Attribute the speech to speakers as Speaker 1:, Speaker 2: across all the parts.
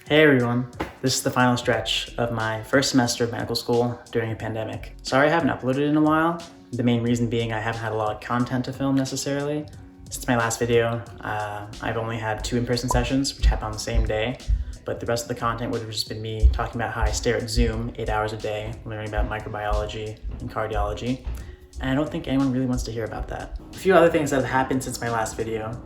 Speaker 1: Hey everyone, this is the final stretch of my first semester of medical school during a pandemic. Sorry I haven't uploaded in a while, the main reason being I haven't had a lot of content to film necessarily. Since my last video, I've only had 2 in-person sessions, which happened on the same day, but the rest of the content would have just been me talking about how I stare at Zoom 8 hours a day, learning about microbiology and cardiology, and I don't think anyone really wants to hear about that. A few other things that have happened since my last video.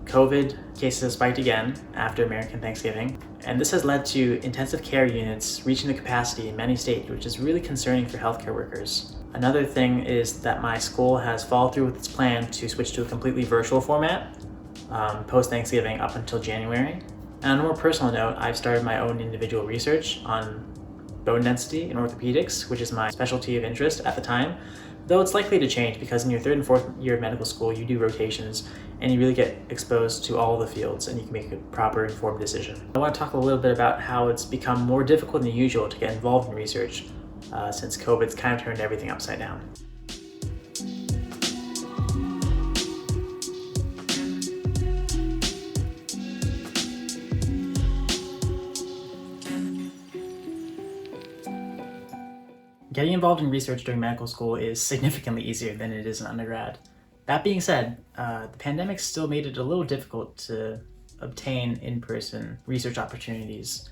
Speaker 1: COVID cases have spiked again after American Thanksgiving, and this has led to intensive care units reaching the capacity in many states, which is really concerning for healthcare workers. Another thing is that my school has followed through with its plan to switch to a completely virtual format post-Thanksgiving up until January. And on a more personal note, I've started my own individual research on bone density in orthopedics, which is my specialty of interest at the time, though it's likely to change because in your 3rd and 4th year of medical school, you do rotations and you really get exposed to all the fields and you can make a proper informed decision. I want to talk a little bit about how it's become more difficult than usual to get involved in research since COVID's kind of turned everything upside down. Getting involved in research during medical school is significantly easier than it is in undergrad. That being said, the pandemic still made it a little difficult to obtain in-person research opportunities.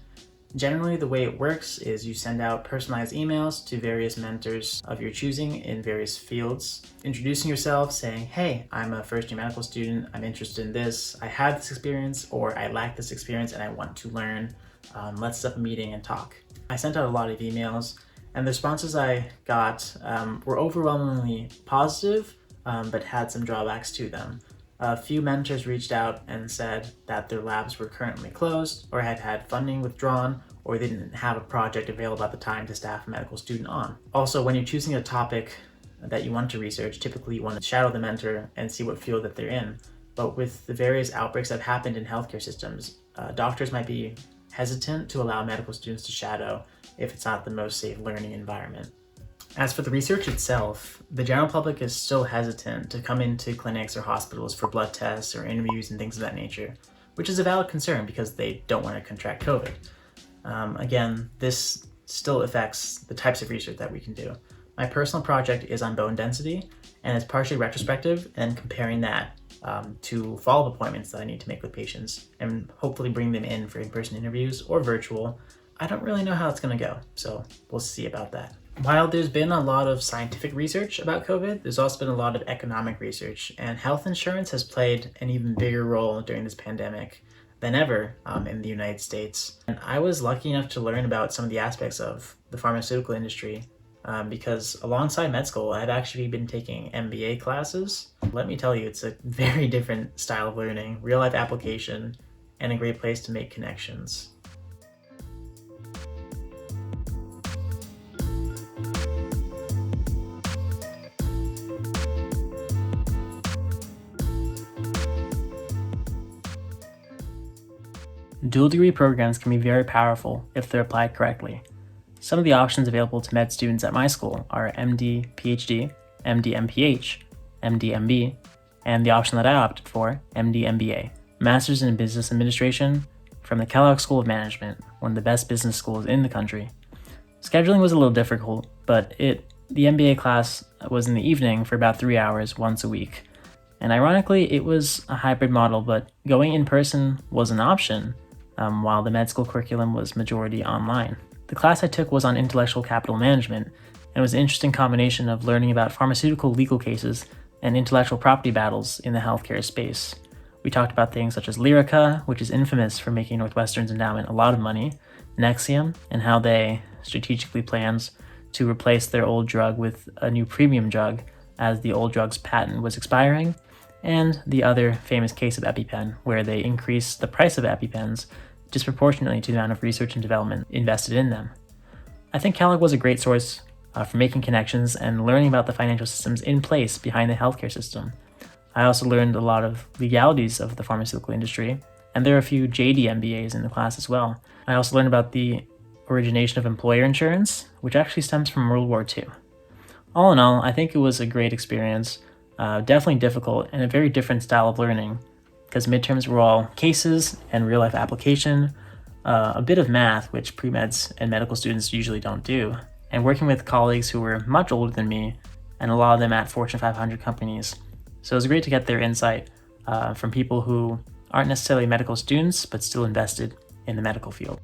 Speaker 1: Generally, the way it works is you send out personalized emails to various mentors of your choosing in various fields, introducing yourself, saying, hey, I'm a first-year medical student, I'm interested in this, I have this experience, or I lack this experience and I want to learn. Let's set up a meeting and talk. I sent out a lot of emails, and the responses I got were overwhelmingly positive, but had some drawbacks to them. A few mentors reached out and said that their labs were currently closed, or had had funding withdrawn, or they didn't have a project available at the time to staff a medical student on. Also, when you're choosing a topic that you want to research, typically you want to shadow the mentor and see what field that they're in. But with the various outbreaks that have happened in healthcare systems, doctors might be hesitant to allow medical students to shadow if it's not the most safe learning environment. As for the research itself, the general public is still hesitant to come into clinics or hospitals for blood tests or interviews and things of that nature, which is a valid concern because they don't want to contract COVID. Again, this still affects the types of research that we can do. My personal project is on bone density, and it's partially retrospective and comparing that to follow-up appointments that I need to make with patients and hopefully bring them in for in-person interviews or virtual. I don't really know how it's going to go, so we'll see about that. While there's been a lot of scientific research about COVID, there's also been a lot of economic research, and health insurance has played an even bigger role during this pandemic than ever in the United States. And I was lucky enough to learn about some of the aspects of the pharmaceutical industry because alongside med school, I've actually been taking MBA classes. Let me tell you, it's a very different style of learning, real-life application, and a great place to make connections. Dual degree programs can be very powerful if they're applied correctly. Some of the options available to med students at my school are MD PhD, MD MPH, MD MB, and the option that I opted for, MD MBA, Masters in Business Administration from the Kellogg School of Management, one of the best business schools in the country. Scheduling was a little difficult, but the MBA class was in the evening for about 3 hours once a week. And ironically, it was a hybrid model, but going in person was an option, while the med school curriculum was majority online. The class I took was on intellectual capital management, and it was an interesting combination of learning about pharmaceutical legal cases and intellectual property battles in the healthcare space. We talked about things such as Lyrica, which is infamous for making Northwestern's endowment a lot of money, Nexium, and how they strategically plans to replace their old drug with a new premium drug as the old drug's patent was expiring, and the other famous case of EpiPen, where they increased the price of EpiPens disproportionately to the amount of research and development invested in them. I think Kellogg was a great source for making connections and learning about the financial systems in place behind the healthcare system. I also learned a lot of legalities of the pharmaceutical industry, and there are a few JD MBAs in the class as well. I also learned about the origination of employer insurance, which actually stems from World War II. All in all, I think it was a great experience, definitely difficult and a very different style of learning, because midterms were all cases and real-life application, a bit of math, which pre-meds and medical students usually don't do, and working with colleagues who were much older than me, and a lot of them at Fortune 500 companies. So it was great to get their insight from people who aren't necessarily medical students, but still invested in the medical field.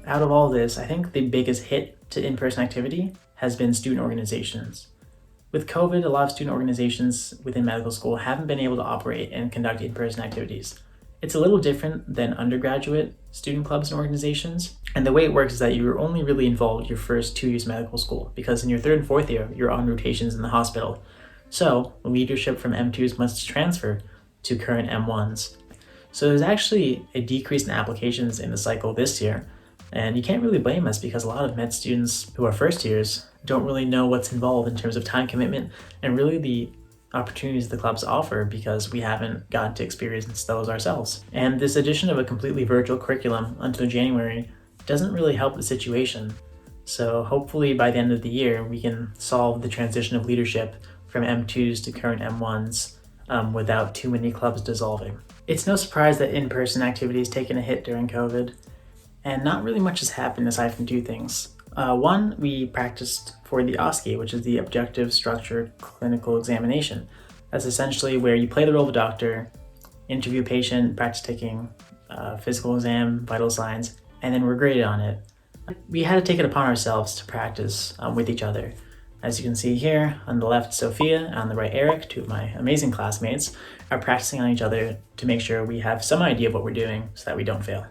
Speaker 1: Out of all this, I think the biggest hit to in-person activity has been student organizations. With COVID, a lot of student organizations within medical school haven't been able to operate and conduct in-person activities. It's a little different than undergraduate student clubs and organizations, and the way it works is that you're only really involved your first 2 years of medical school, because in your 3rd and 4th year, you're on rotations in the hospital. So, leadership from M2s must transfer to current M1s. So there's actually a decrease in applications in the cycle this year, and you can't really blame us because a lot of med students who are first years don't really know what's involved in terms of time commitment and really the opportunities the clubs offer because we haven't gotten to experience those ourselves. And this addition of a completely virtual curriculum until January doesn't really help the situation. So hopefully by the end of the year, we can solve the transition of leadership from M2s to current M1s without too many clubs dissolving. It's no surprise that in-person activities taken a hit during COVID, and not really much has happened aside from 2 things. One, we practiced for the OSCE, which is the Objective Structured Clinical Examination. That's essentially where you play the role of a doctor, interview a patient, practice taking physical exam, vital signs, and then we're graded on it. We had to take it upon ourselves to practice with each other. As you can see here, on the left, Sophia, and on the right, Eric, 2 of my amazing classmates, are practicing on each other to make sure we have some idea of what we're doing so that we don't fail.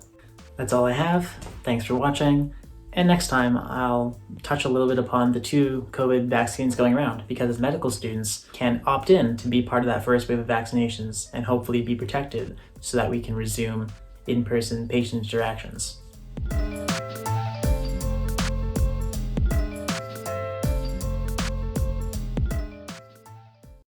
Speaker 1: That's all I have. Thanks for watching. And next time, I'll touch a little bit upon the 2 COVID vaccines going around, because as medical students can opt in to be part of that first wave of vaccinations and hopefully be protected so that we can resume in-person patient interactions.